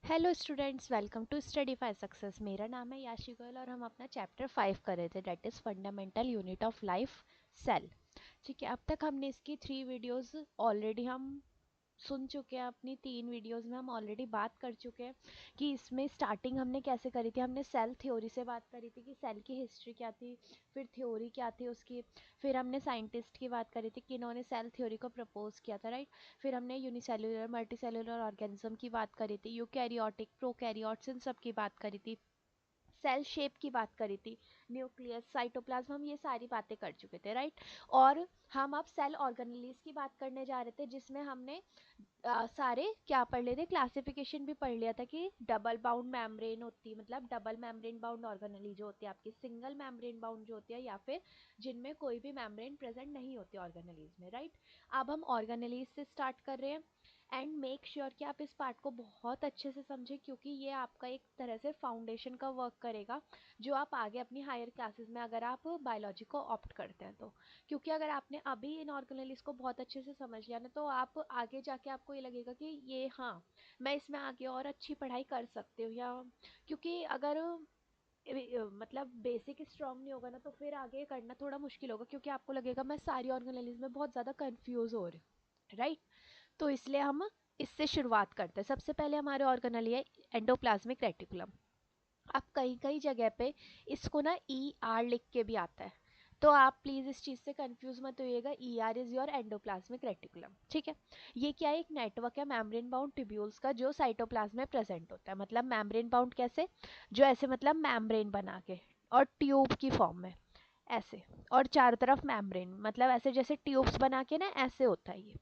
Hello students, welcome to study for success. मेरा नाम है याशी गोयल और हम अपना चैप्टर 5 कर रहे थे, that is fundamental unit of life, cell. ठीक है, अब तक हमने इसकी 3 वीडियोस ऑलरेडी हम सुन चुके हैं। अपनी 3 वीडियोस में हम ऑलरेडी बात कर चुके हैं कि इसमें स्टार्टिंग हमने कैसे करी थी। हमने सेल थ्योरी से बात करी थी कि सेल की हिस्ट्री क्या थी, फिर थ्योरी क्या थी उसकी, फिर हमने साइंटिस्ट की बात करी थी कि इन्होंने सेल थ्योरी को प्रपोज किया था, राइट। फिर हमने यूनिसेलुलर मल्टीसेलुलर ऑर्गेनिज्म की बात करी थी, यूकैरियोटिक प्रोकैरियोट्स, इन सब की बात करी थी, सेल शेप की बात करी थी, न्यूक्लियस, साइटोप्लाज्म, हम ये सारी बातें कर चुके थे, राइट। और हम अब सेल ऑर्गेनेलीज की बात करने जा रहे थे, जिसमें हमने सारे क्या पढ़ लिए थे, क्लासिफिकेशन भी पढ़ लिया था कि डबल बाउंड मेम्ब्रेन होती है, मतलब डबल मेम्ब्रेन बाउंड ऑर्गेनेली जो होती है आपकी, सिंगल मेम्ब्रेन बाउंड जो होती है, या फिर जिनमें कोई भी मेम्ब्रेन प्रेजेंट नहीं होती ऑर्गेनेलीज में, राइट। अब हम ऑर्गेनेलीज से स्टार्ट कर रहे हैं एंड मेक श्योर कि आप इस पार्ट को बहुत अच्छे से समझें, क्योंकि ये आपका एक तरह से फाउंडेशन का वर्क करेगा जो आप आगे अपनी हायर क्लासेस में, अगर आप बायोलॉजी को ऑप्ट करते हैं तो। क्योंकि अगर आपने अभी इन ऑर्गेनेलिस को बहुत अच्छे से समझ लिया ना, तो आप आगे जाके आपको ये लगेगा कि ये, हाँ, मैं इसमें आगे और अच्छी पढ़ाई कर सकती हूँ। या क्योंकि अगर मतलब बेसिक स्ट्रांग नहीं होगा ना, तो फिर आगे करना थोड़ा मुश्किल होगा, क्योंकि आपको लगेगा मैं सारी ऑर्गेनेलिस में बहुत ज़्यादा कंफ्यूज हो रही हूँ, राइट। तो इसलिए हम इससे शुरुआत करते हैं। सबसे पहले हमारे ऑर्गेनेली है एंडोप्लाज्मिक रेटिकुलम। अब कई कई जगह पे इसको ना ई आर लिख के भी आता है, तो आप प्लीज़ इस चीज़ से कंफ्यूज मत होइएगा। E R is your endoplasmic reticulum, ठीक है। ये क्या है, एक नेटवर्क है मेम्ब्रेन बाउंड ट्यूब्यूल्स का जो साइटोप्लाज्म में प्रेजेंट होता है। मतलब मेम्ब्रेन बाउंड कैसे, जो ऐसे मतलब मेम्ब्रेन बना के और ट्यूब की फॉर्म में ऐसे, और चारों तरफ मेम्ब्रेन, मतलब ऐसे जैसे ट्यूब्स बना के ना, ऐसे होता है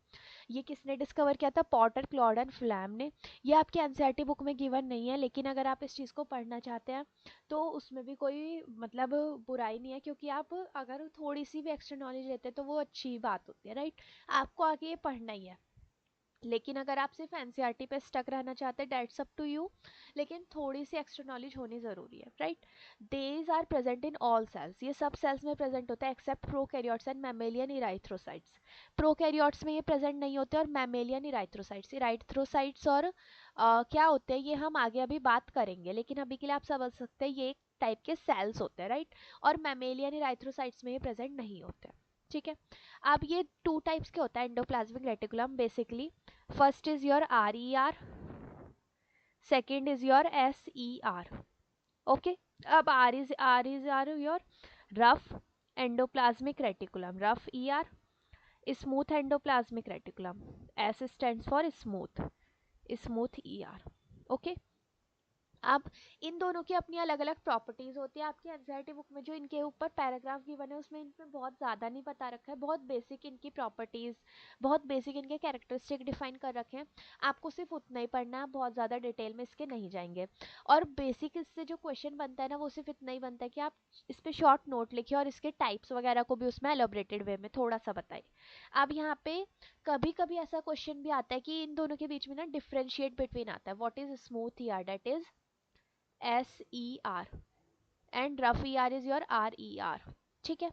ये किसने डिस्कवर किया था, पॉटर, क्लॉड फ्लैम ने। ये आपकी एनसीईआरटी बुक में गिवन नहीं है, लेकिन अगर आप इस चीज़ को पढ़ना चाहते हैं तो उसमें भी कोई मतलब बुराई नहीं है, क्योंकि आप अगर थोड़ी सी भी एक्स्ट्रा नॉलेज लेते हैं तो वो अच्छी बात होती है, राइट। आपको आगे ये पढ़ना ही है। लेकिन अगर आप सिर्फ एनसीईआरटी पे स्टक रहना चाहते हैं, दैट्स अप टू यू। लेकिन थोड़ी सी एक्स्ट्रा नॉलेज होनी ज़रूरी है, right. These are present in all cells, ये सब सेल्स में प्रेजेंट होता है except prokaryotes and mammalian erythrocytes. Prokaryotes में ये प्रेजेंट नहीं होते, और मैमेलियन इराइथ्रोसाइट्स, इराइथ्रोसाइट्स और क्या होते हैं ये हम आगे अभी बात करेंगे, लेकिन अभी के लिए आप समझ सकते हैं ये एक टाइप के सेल्स होते हैं, राइट। और मैमेलियन इराइथ्रोसाइट्स में ये प्रेजेंट नहीं होते, ठीक है। अब ये टू टाइप्स के होता है endoplasmic reticulum basically. First is your R E R, second is your S E R, okay. अब R is your rough endoplasmic reticulum, rough E R, smooth endoplasmic reticulum, S stands for smooth, smooth E R, okay. अब इन दोनों की अपनी अलग अलग properties होती है। आपकी एनसीईआरटी बुक में जो इनके ऊपर पैराग्राफ गिवन है उसमें इनमें बहुत ज़्यादा नहीं बता रखा है, बहुत बेसिक इनकी प्रॉपर्टीज, बहुत बेसिक इनके कैरेक्टरिस्टिक डिफाइन कर रखे हैं। आपको सिर्फ उतना ही पढ़ना है, बहुत ज़्यादा डिटेल में इसके नहीं जाएंगे। और बेसिक इससे जो क्वेश्चन बनता है ना, वो सिर्फ इतना ही बनता है कि आप इस पर शॉर्ट नोट लिखिए और इसके टाइप्स वगैरह को भी उसमें एलोबरेटेड वे में थोड़ा सा बताइए। अब यहाँ पे कभी कभी ऐसा क्वेश्चन भी आता है कि इन दोनों के बीच में ना डिफ्रेंशिएट बिटवीन आता है, what is smooth ER, that is S E are, and rough E are is your R E are, ठीक है।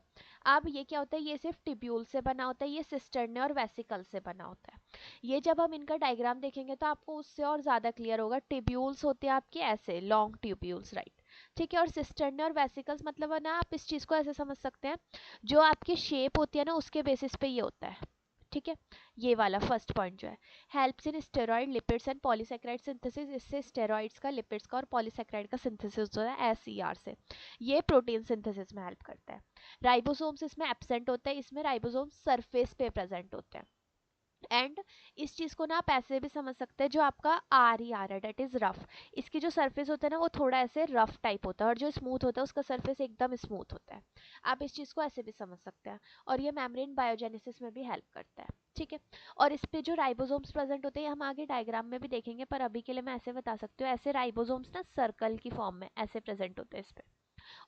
अब ये क्या होता है, ये सिर्फ टिब्यूल से बना होता है, ये सिस्टर्ने और वेसिकल से बना होता है। ये जब हम इनका डायग्राम देखेंगे तो आपको उससे और ज़्यादा क्लियर होगा। टिब्यूल्स होते हैं आपके ऐसे लॉन्ग ट्यूब्यूल्स, राइट, ठीक है। और सिस्टर्ने और वेसिकल्स मतलब है ना, आप इस चीज़ को ऐसे समझ सकते हैं, जो आपकी शेप होती है ना उसके बेसिस पे ये होता है, ठीक है। ये वाला फर्स्ट पॉइंट जो है, helps in steroid lipids and polysaccharide synthesis, इससे स्टेरॉइड्स का, लिपिड्स का और पॉलीसेकेराइड का सिंथेसिस होता है एसईआर से। ये प्रोटीन सिंथेसिस में हेल्प करता है। राइबोसोम्स इसमें एब्सेंट होता है, इसमें राइबोसोम्स सरफेस पे प्रेजेंट होते हैं। एंड इस चीज को ना आप ऐसे भी समझ सकते हैं, जो आपका आर ई आर है डेट इज रफ, इसकी जो सरफेस होता है ना वो थोड़ा ऐसे रफ टाइप होता है, और जो स्मूथ होता है उसका सरफेस एकदम स्मूथ होता है। आप इस चीज को ऐसे भी समझ सकते हैं। और ये मेम्ब्रेन बायोजेनेसिस में भी हेल्प करता है, ठीक है। और इस पे जो राइबोसोम्स प्रेजेंट होते हैं हम आगे डायग्राम में भी देखेंगे, पर अभी के लिए मैं ऐसे बता सकती हूँ, ऐसे राइबोसोम्स ना सर्कल की फॉर्म में ऐसे प्रेजेंट होते हैं इस पे,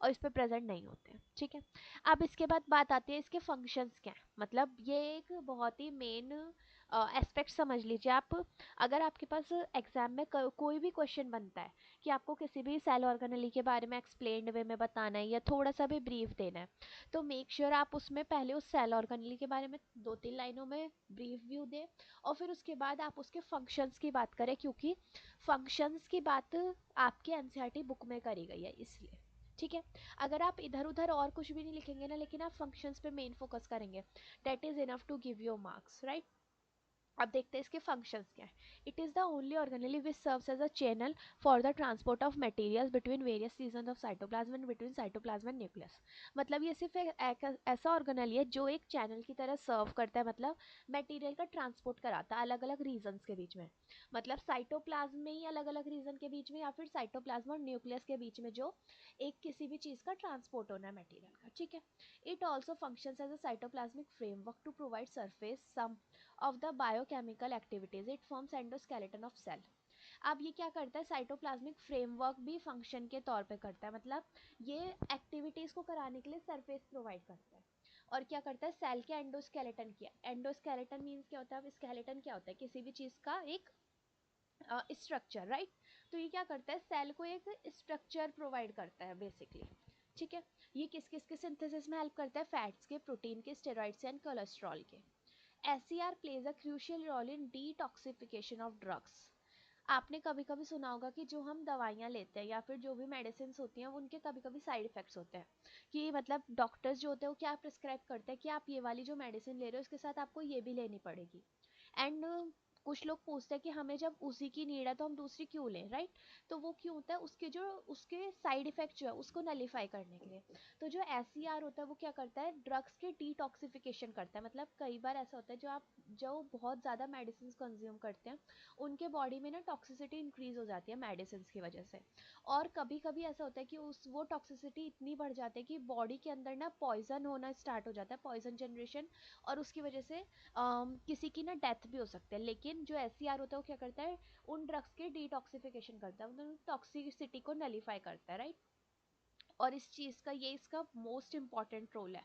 और इस पे प्रेजेंट नहीं होते, ठीक है। अब इसके बाद बात आती है इसके फंक्शंस क्या है। मतलब ये एक बहुत ही मेन एस्पेक्ट समझ लीजिए आप। अगर आपके पास एग्जाम में कोई भी क्वेश्चन बनता है कि आपको किसी भी सेल ऑर्गेनेली के बारे में एक्सप्लेन्ड वे में बताना है या थोड़ा सा भी ब्रीफ देना है, तो मेक श्योर आप उसमें पहले उस सेल ऑर्गेनेली के बारे में 2-3 लाइनों में ब्रीफ व्यू दें, और फिर उसके बाद आप उसके फंक्शंस की बात करें, क्योंकि फंक्शंस की बात आपके एनसीईआरटी बुक में करी गई है इसलिए। ठीक है, अगर आप इधर उधर और कुछ भी नहीं लिखेंगे ना, लेकिन आप फंक्शंस पे मेन फोकस करेंगे, that is enough to give your marks, right. अब देखते हैं इसके फंक्शंस क्या है। It is the only organelle which serves as a channel for the transport of materials between various season of cytoplasm and between cytoplasm and nucleus. मतलब ये सिर्फ एक ऐसा ऑर्गेनेली है जो एक चैनल की तरह सर्व करता है, मतलब मटेरियल का ट्रांसपोर्ट कराता है अलग अलग रीजन्स के बीच में, मतलब साइटोप्लाज्म में ही अलग अलग रीजन के बीच में, या फिर साइटोप्लाज्म और न्यूक्लियस के बीच में जो एक किसी भी चीज का ट्रांसपोर्ट होना है मटेरियल का। ठीक है, it also functions as a cytoplasmic framework to provide surface some of the biochemical activities it forms endoskeleton of cell। अब ये क्या करता है, साइटोप्लाज्मिक फ्रेमवर्क भी फंक्शन के तौर पे करता है, मतलब ये एक्टिविटीज को कराने के लिए सरफेस प्रोवाइड करता है। और क्या करता है, सेल के एंडोस्केलेटन किया, एंडोस्केलेटन मीन्स क्या होता है, अब स्केलेटन क्या होता है, किसी भी चीज का एक स्ट्रक्चर, राइट। तो ये क्या करता है, सेल को एक स्ट्रक्चर प्रोवाइड करता है बेसिकली। ठीक है, ये किस किस के सिंथेसिस में हेल्प करता है, फैट्स के, प्रोटीन के, स्टेरॉइड्स एंड कोलेस्ट्रॉल के। SCR plays a crucial role in detoxification of drugs। आपने कभी कभी सुना होगा कि जो हम दवाइयाँ लेते हैं या फिर जो भी मेडिसिन होती हैं, उनके कभी कभी साइड इफेक्ट्स होते हैं, कि मतलब डॉक्टर्स जो होते हैं वो क्या प्रिस्क्राइब करते हैं कि आप ये वाली जो मेडिसिन ले रहे हो उसके साथ आपको ये भी लेनी पड़ेगी। एंड कुछ लोग पूछते हैं कि हमें जब उसी की नीड है तो हम दूसरी क्यों लें, राइट। तो वो क्यों होता है, उसके साइड इफेक्ट जो है उसको नलीफाई करने के लिए। तो जो SCR होता है वो क्या करता है, ड्रग्स के डिटॉक्सिफिकेशन करता है। मतलब कई बार ऐसा होता है जो आप जो बहुत ज़्यादा मेडिसिन कंज्यूम करते हैं उनके बॉडी में ना टॉक्सिसिटी इंक्रीज हो जाती है मेडिसिन की वजह से। और कभी कभी ऐसा होता है कि वो टॉक्सिसिटी इतनी बढ़ जाती है कि बॉडी के अंदर ना पॉइजन होना स्टार्ट हो जाता है, पॉइजन जनरेशन, और उसकी वजह से किसी की ना डेथ भी हो सकती है। लेकिन जो SCR होता है वो क्या करता है, उन ड्रग्स के डिटॉक्सिफिकेशन करता है, मतलब टॉक्सिसिटी को नलीफाई करता है, राइट। और इस चीज़ का ये इसका मोस्ट इंपॉर्टेंट रोल है।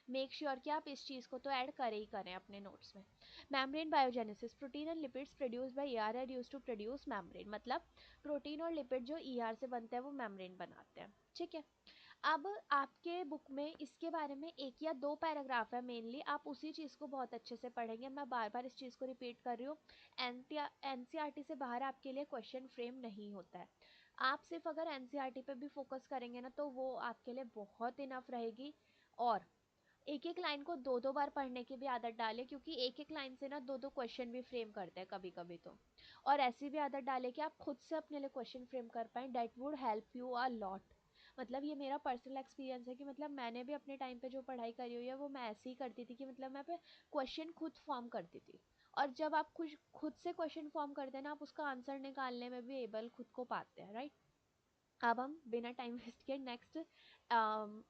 मेक श्योर कि आप इस चीज़ को तो ऐड करें ही करें अपने नोट्स में। Membrane biogenesis, protein and lipids produce by ER are used to produce membrane. मतलब प्रोटीन और लिपिड जो ER से बनते हैं वो मेम्ब्रेन बनाते हैं। ठीक है, अब आपके बुक में इसके बारे में 1 या 2 पैराग्राफ है मेनली, आप उसी चीज़ को बहुत अच्छे से पढ़ेंगे। मैं बार बार इस चीज़ को रिपीट कर रही हूँ, एनसीईआरटी से बाहर आपके लिए क्वेश्चन फ्रेम नहीं होता है। आप सिर्फ अगर एनसीईआरटी पे भी फोकस करेंगे ना तो वो आपके लिए बहुत इनफ रहेगी। और एक एक लाइन को 2-2 बार पढ़ने की भी आदत डालें, क्योंकि एक एक लाइन से ना 2-2 क्वेश्चन भी फ्रेम करते हैं कभी कभी तो। और ऐसी भी आदत डालें कि आप खुद से अपने लिए क्वेश्चन फ्रेम कर पाएँ, that would help you a lot. मतलब ये मेरा पर्सनल एक्सपीरियंस है कि मतलब मैंने भी अपने टाइम पे जो पढ़ाई करी हुई है वो मैं ऐसे ही करती थी कि मतलब मैं पे क्वेश्चन खुद फॉर्म करती थी। और जब आप खुद से क्वेश्चन फॉर्म करते हैं ना, आप उसका आंसर निकालने में भी एबल खुद को पाते हैं, राइट। अब हम बिना टाइम वेस्ट किए नेक्स्ट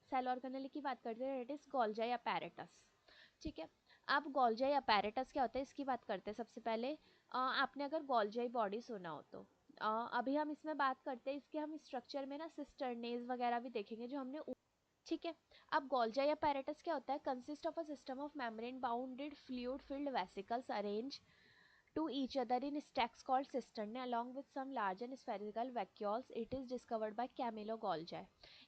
सेल ऑर्गेनेल की बात करते हैं, इट इज गोल्जाई अपैरेटस। ठीक है, अब गोल्जाई अपैरेटस क्या होता है इसकी बात करते हैं। सबसे पहले आपने अगर गोल्जाई बॉडी सुना हो तो अभी हम इसमें बात करते हैं इसके, हम स्ट्रक्चर में ना सिस्टर्नेज वगैरह भी देखेंगे जो हमने। ठीक है, अब गोल्जाई अपैरेटस क्या होता है, consist of a system of membrane bounded fluid filled vesicles arrange to each other in stacks called cisternae along with some large and spherical vacuoles। It is discovered by Camillo Golgi।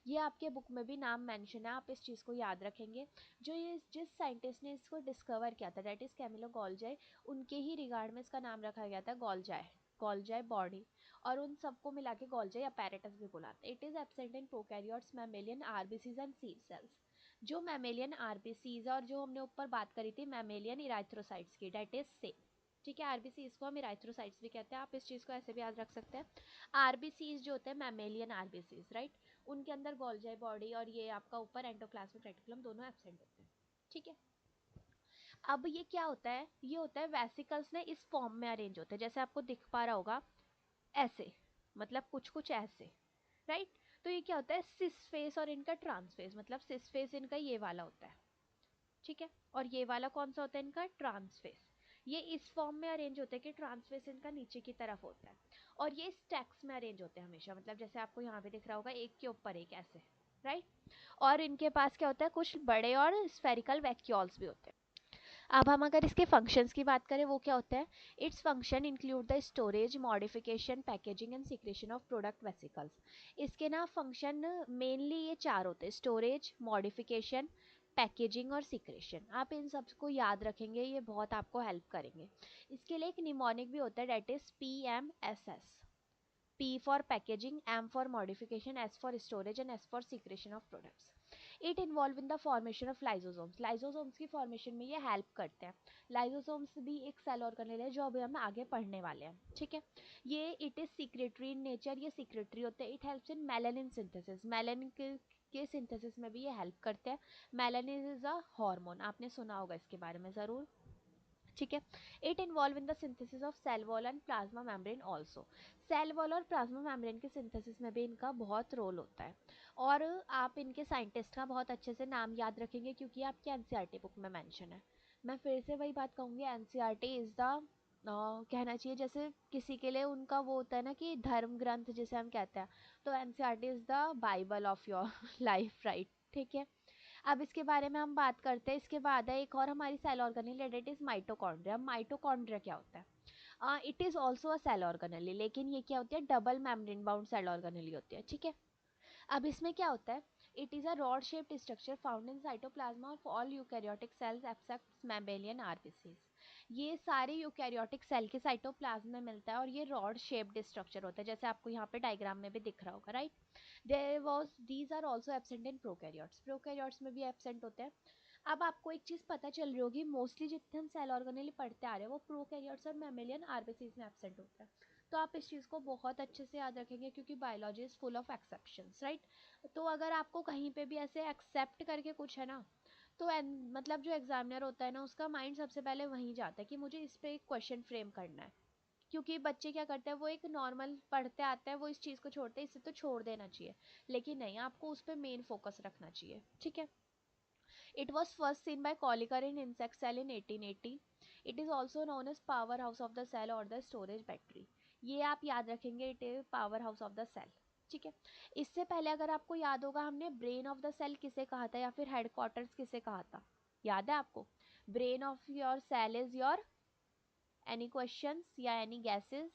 ये आपके book में भी नाम mention है, आप इस चीज़ को याद रखेंगे। जो ये जिस साइंटिस्ट ने इसको डिस्कवर किया था दैट इज कैमिलो गोल्जाई, उनके ही रिगार्ड में इसका नाम रखा गया था गोल्जाई, गोल्जाई बॉडी। और उन सबको मिला के गोल्जाई अपैरेटस भी बुलाते हैं। It is absent in prokaryotes, mammalian, RBCs and sieve cells. जो मैमेलियन आरबीसीज और जो हमने ऊपर बात करी थी मैमेलियन इराथ्रोसाइट्स की, डेट इज सेम। ठीक है, आरबीसी इसको हम इराथ्रोसाइट्स भी कहते हैं, आप इस चीज़ को ऐसे भी याद रख सकते हैं। आरबीसीज जो होते हैं मैमेलियन आरबीसीज, राइट, उनके अंदर गोल्जाई बॉडी और ये आपका ऊपर एंडोप्लाज्मिक रेटिकुलम दोनों एब्सेंट होते हैं। ठीक है, अब ये क्या होता है, ये होता है वेसिकल्स ने इस फॉर्म में अरेंज होते हैं, जैसे आपको दिख पा रहा होगा ऐसे, मतलब कुछ कुछ ऐसे, राइट। तो ये क्या होता है, सिस फेस और इनका ट्रांस फेस, मतलब सिस फेस इनका ये वाला होता है। ठीक है, और ये वाला कौन सा होता है इनका, ट्रांसफेस। ये इस फॉर्म में अरेंज होते हैं कि ट्रांसफेस इनका नीचे की तरफ होता है। और ये स्टैक्स में अरेंज होते हैं हमेशा, मतलब जैसे आपको यहाँ पे दिख रहा होगा एक के ऊपर एक ऐसे, राइट। और इनके पास क्या होता है, कुछ बड़े और स्फेरिकल वैक्यूल्स भी होते हैं। अब हम अगर इसके फंक्शंस की बात करें वो क्या होता है, its function include the storage, modification, packaging and secretion of product vesicles. इसके ना फंक्शन मेनली ये चार होते हैं, स्टोरेज, मॉडिफिकेशन, पैकेजिंग और सिक्रेशन। आप इन सबको याद रखेंगे, ये बहुत आपको हेल्प करेंगे। इसके लिए एक निमोनिक भी होता है, that is PMSS। P for packaging, M for modification, S for storage and S for secretion of products. It involve in the formation of lysosomes. Lysosomes की formation में ये help करते हैं। Lysosomes भी एक cell organelle है जो अभी हम आगे पढ़ने वाले हैं, ठीक है। ये it is secretory in nature, ये secretory होते हैं। It helps in melanin synthesis. Melanin के synthesis में भी ये help करते हैं। Melanin is a hormone, आपने सुना होगा इसके बारे में ज़रूर, ठीक है। It involve in the synthesis of cell wall and plasma membrane also. Cell wall और प्लाज्मा मेम्ब्रेन के सिंथेसिस में भी इनका बहुत रोल होता है। और आप इनके साइंटिस्ट का बहुत अच्छे से नाम याद रखेंगे क्योंकि आपके एनसीईआरटी बुक में मेंशन है। मैं फिर से वही बात कहूँगी, एनसीईआरटी इज़ द कहना चाहिए जैसे किसी के लिए उनका वो होता है ना कि धर्म ग्रंथ जिसे हम कहते हैं, तो NCERT is the Bible of your life, right, ठीक है। अब इसके बारे में हम बात करते हैं। इसके बाद है एक और हमारी cell organelle, it is mitochondria. Mitochondria क्या होता है, it is also a cell organelle, लेकिन ये क्या होती है, double membrane bound cell organelle होती है, ठीक है। अब इसमें क्या होता है, it is a rod shaped structure found in cytoplasm of all eukaryotic cells except mammalian RBCs. ये सारे यूकैरियोटिक सेल के साइटोप्लाज्म में मिलता है और ये रॉड शेप्ड स्ट्रक्चर होता है, जैसे आपको यहाँ पे डायग्राम में भी दिख रहा होगा, right. There was these are also absent in prokaryotes, prokaryotes में भी एब्सेंट होते हैं। अब आपको एक चीज़ पता चल रही होगी, मोस्टली जितने हम सेल ऑर्गेनेली पढ़ते आ रहे हैं वो प्रोकैरियोट्स और मैमेलियन आरबीसीज में एब्सेंट होता है। तो आप इस चीज़ को बहुत अच्छे से याद रखेंगे क्योंकि biology is full of exceptions, right. तो अगर आपको कहीं पे भी ऐसे एक्सेप्ट करके कुछ है ना, तो मतलब जो एग्जामिनर होता है ना उसका माइंड सबसे पहले वहीं जाता है कि मुझे इस पे एक क्वेश्चन फ्रेम करना है। क्योंकि बच्चे क्या करते हैं, वो एक नॉर्मल पढ़ते आते हैं, वो इस चीज़ को छोड़ते हैं, इसे तो छोड़ देना चाहिए, लेकिन नहीं, आपको उस पर मेन फोकस रखना चाहिए, ठीक है। It was first seen by Kolliker in insect cell in 1880. It is also known as powerhouse of the cell or the storage battery. ये आप याद रखेंगे, it is power house of the cell, ठीक है। इससे पहले अगर आपको याद होगा हमने ब्रेन ऑफ द सेल किसे कहा था या फिर हेडक्वार्टर्स किसे कहा था, याद है आपको? Brain of your cell is your, any questions या एनी गैसेस?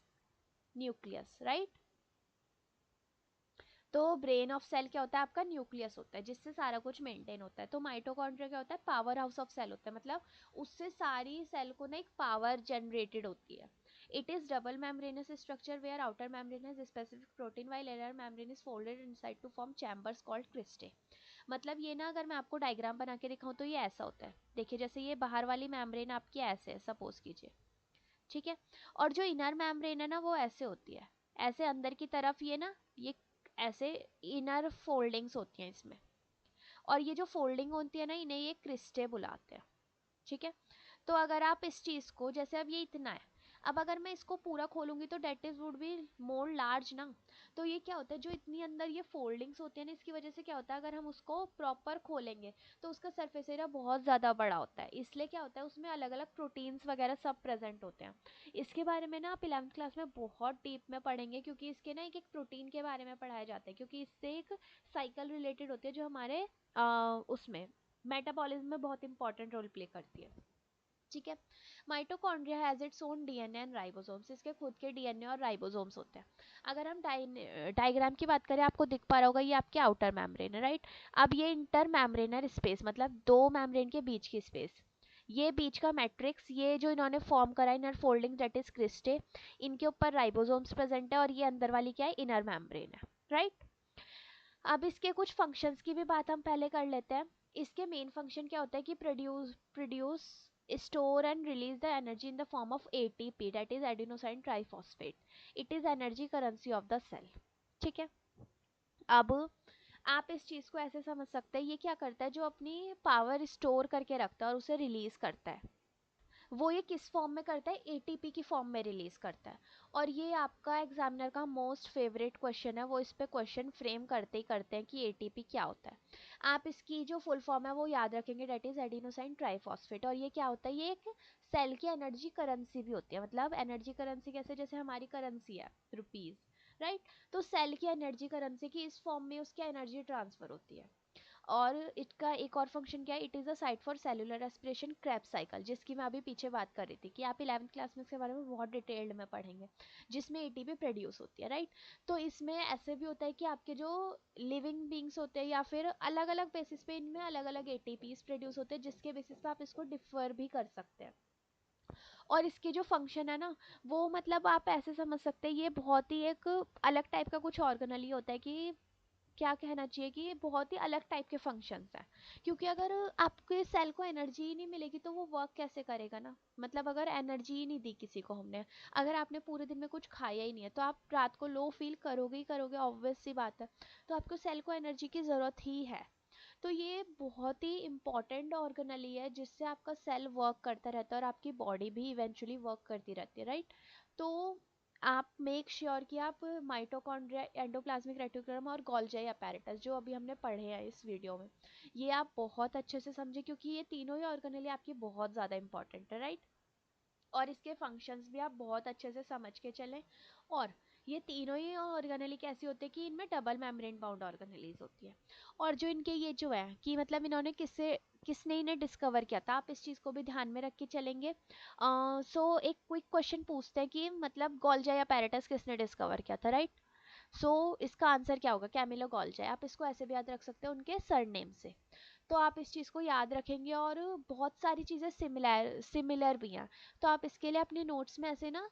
Nucleus, right. तो ब्रेन ऑफ सेल क्या होता है, आपका न्यूक्लियस होता है जिससे सारा कुछ मेंटेन होता है। तो माइटोकॉन्ड्रिया क्या होता है, पावर हाउस ऑफ सेल होता है, मतलब उससे सारी सेल को ना एक पावर जनरेटेड होती है। It is double membranous structure where outer membrane is specific protein while inner membrane is folded inside to form chambers called cristae. मतलब ये ना अगर मैं आपको डायग्राम बना के दिखाऊं तो ये ऐसा होता है, देखिए जैसे ये बाहर वाली मेम्ब्रेन आपकी ऐसे है, सपोज कीजिए, ठीक है। और जो इनर मेम्ब्रेन है ना वो ऐसे होती है, ऐसे अंदर की तरफ ये ना, ये ऐसे इनर फोल्डिंग्स होती हैं इसमें। और ये जो फोल्डिंग होती है ना इन्हें ये क्रिस्टे बुलाते हैं, ठीक है। तो अगर आप इस चीज को, जैसे अब ये इतना है, अब अगर मैं इसको पूरा खोलूंगी तो that is would be more large ना। तो ये क्या होता है, जो इतनी अंदर ये फोल्डिंग्स होती है ना, इसकी वजह से क्या होता है, अगर हम उसको प्रॉपर खोलेंगे तो उसका सरफेस एरिया बहुत ज़्यादा बड़ा होता है, इसलिए क्या होता है उसमें अलग अलग प्रोटीन्स वगैरह सब प्रेजेंट होते हैं। इसके बारे में ना आप 11th क्लास में बहुत डीप में पढ़ेंगे क्योंकि इसके ना एक एक प्रोटीन के बारे में पढ़ाया जाता है, क्योंकि इससे एक साइकिल रिलेटेड होती है जो हमारे उसमें मेटाबॉलिज्म में बहुत इंपॉर्टेंट रोल प्ले करती है, ठीक है। Mitochondria has its own DNA and ribosomes, इसके खुद के डीएनए और राइबोसोम्स होते हैं। अगर हम डायग्राम की बात करें, आपको दिख पा रहा होगा ये आपके आउटर मेम्ब्रेन है, राइट। अब ये इंटर मेम्ब्रेनर स्पेस, मतलब दो मेम्ब्रेन के बीच की स्पेस, ये बीच का मैट्रिक्स, ये जो इन्होंने फॉर्म करा inner folding that is cristae, इनके ऊपर राइबोसोम्स प्रेजेंट है और ये अंदर वाली क्या है, इनर मेम्ब्रेन है, राइट। अब इसके कुछ फंक्शंस की भी बात हम पहले कर लेते हैं। इसके मेन फंक्शन क्या होता है कि produce store and release the energy in the form of ATP, that is adenosine triphosphate. It is energy currency of the cell, ठीक है। अब आप इस चीज को ऐसे समझ सकते हैं, ये क्या करता है, जो अपनी पावर स्टोर करके रखता है और उसे रिलीज करता है, वो ये किस फॉर्म में करता है, एटीपी की फॉर्म में रिलीज करता है। और ये आपका एग्जामिनर का मोस्ट फेवरेट क्वेश्चन है, वो इस पे क्वेश्चन फ्रेम करते ही करते हैं कि एटीपी क्या होता है। आप इसकी जो फुल फॉर्म है वो याद रखेंगे, डेट इज एडिनोसाइन ट्राइफॉस्फेट। और ये क्या होता है, ये एक सेल की एनर्जी करेंसी भी होती है, मतलब एनर्जी करेंसी कैसे, जैसे हमारी करेंसी है रुपीज, राइट। तो सेल की एनर्जी करेंसी की इस फॉर्म में उसकी एनर्जी ट्रांसफर होती है। और इसका एक और फंक्शन क्या है, it is a site for cellular respiration Krebs cycle, जिसकी मैं अभी पीछे बात कर रही थी कि आप 11th क्लास में इसके बारे में बहुत डिटेल्ड में पढ़ेंगे, जिसमें एटीपी प्रोड्यूस होती है, राइट। तो इसमें ऐसे भी होता है कि आपके जो लिविंग बींग्स होते हैं या फिर अलग अलग बेसिस पे इनमें अलग अलग एटीपीज प्रोड्यूस होते हैं, जिसके बेसिस पे आप इसको डिफर भी कर सकते हैं। और इसके जो फंक्शन है ना, वो मतलब आप ऐसे समझ सकते हैं, ये बहुत ही एक अलग टाइप का कुछ ऑर्गेनली होता है कि क्या कहना चाहिए कि ये बहुत ही अलग टाइप के फंक्शंस हैं। क्योंकि अगर आपके सेल को एनर्जी ही नहीं मिलेगी तो वो वर्क कैसे करेगा ना, मतलब अगर एनर्जी ही नहीं दी किसी को हमने, अगर आपने पूरे दिन में कुछ खाया ही नहीं है तो आप रात को लो फील करोगे ही करोगे, ऑब्वियस सी बात है। तो आपको सेल को एनर्जी की ज़रूरत ही है। तो ये बहुत ही इम्पॉर्टेंट ऑर्गेनली है जिससे आपका सेल वर्क करता रहता है और आपकी बॉडी भी इवेंचुअली वर्क करती रहती है, राइट। तो आप मेक श्योर कि आप माइटोकॉन्ड्रिया, एंडोप्लाज्मिक रेटिकुलम और गोल्जी अपैरेटस जो अभी हमने पढ़े हैं इस वीडियो में, ये आप बहुत अच्छे से समझे, क्योंकि ये तीनों ही ऑर्गेनली आपकी बहुत ज़्यादा इंपॉर्टेंट है, राइट। और इसके फंक्शंस भी आप बहुत अच्छे से समझ के चलें। और ये तीनों ही ऑर्गेनेली कैसी होती है कि इनमें डबल मेम्ब्रेन बाउंड ऑर्गेनेलीज होती है। और जो इनके ये जो है कि मतलब इन्होंने किसने इन्हें डिस्कवर किया था, आप इस चीज़ को भी ध्यान में रख के चलेंगे। सो एक क्विक क्वेश्चन पूछते हैं कि मतलब गोल्जी अपैरेटस किसने डिस्कवर किया था, राइट। सो इसका आंसर क्या होगा, कैमिलो गोल्जी। आप इसको ऐसे भी याद रख सकते हैं उनके सरनेम से। तो आप इस चीज़ को याद रखेंगे और बहुत सारी चीज़ें सिमिलर सिमिलर भी हैं। तो आप इसके लिए अपने नोट्स में ऐसे ना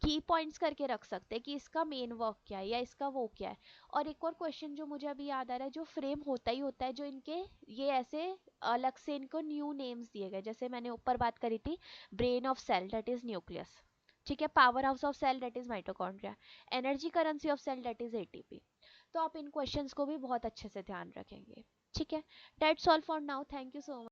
की पॉइंट्स करके रख सकते हैं कि इसका मेन वर्क क्या है या इसका वो क्या है। और एक और क्वेश्चन जो मुझे अभी याद आ रहा है, जो फ्रेम होता ही होता है जो इनके, ये ऐसे अलग से इनको न्यू नेम्स दिए गए, जैसे मैंने ऊपर बात करी थी, brain of cell that is nucleus, ठीक है, power house of cell that is mitochondria, energy currency of cell that is ATP. तो आप इन क्वेश्चंस को भी बहुत अच्छे से ध्यान रखेंगे, ठीक है। That's all for now, thank you so much.